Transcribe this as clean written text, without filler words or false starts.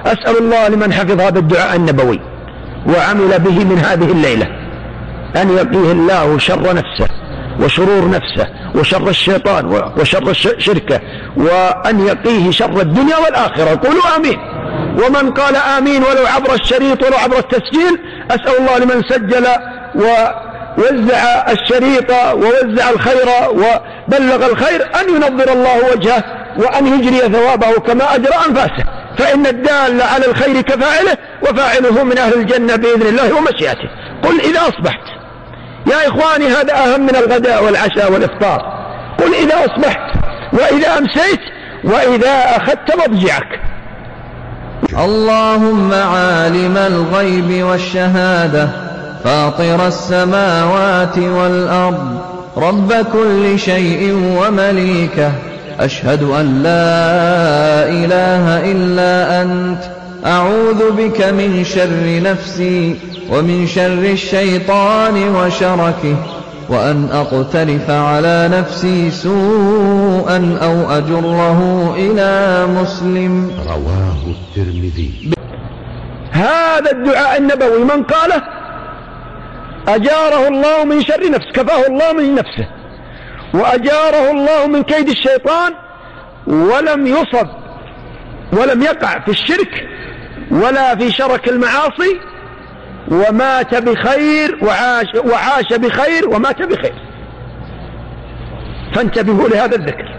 أسأل الله لمن حفظ هذا الدعاء النبوي وعمل به من هذه الليلة أن يقيه الله شر نفسه وشرور نفسه وشر الشيطان وشر شركه، وأن يقيه شر الدنيا والآخرة. قولوا آمين. ومن قال آمين ولو عبر الشريط ولو عبر التسجيل، أسأل الله لمن سجل ووزع الشريط ووزع الخير وبلغ الخير أن ينظر الله وجهه وأن يجري ثوابه كما أجرى أنفاسه، فإن الدال على الخير كفاعله، وفاعله من أهل الجنة بإذن الله ومشيئته. قل إذا أصبحت، يا إخواني هذا أهم من الغداء والعشاء والإفطار. قل إذا أصبحت وإذا أمسيت وإذا أخذت مضجعك. اللهم عالم الغيب والشهادة فاطر السماوات والأرض رب كل شيء ومليكه، أشهد أن لا إله إلا أنت، أعوذ بك من شر نفسي ومن شر الشيطان وشركه، وأن أقترف على نفسي سوءا أو أجره إلى مسلم. رواه الترمذي. هذا الدعاء النبوي من قاله أجاره الله من شر نفسه، كفاه الله من نفسه، وأجاره الله من كيد الشيطان، ولم يصب ولم يقع في الشرك ولا في شرك المعاصي، ومات بخير وعاش بخير ومات بخير. فانتبهوا لهذا الذكر.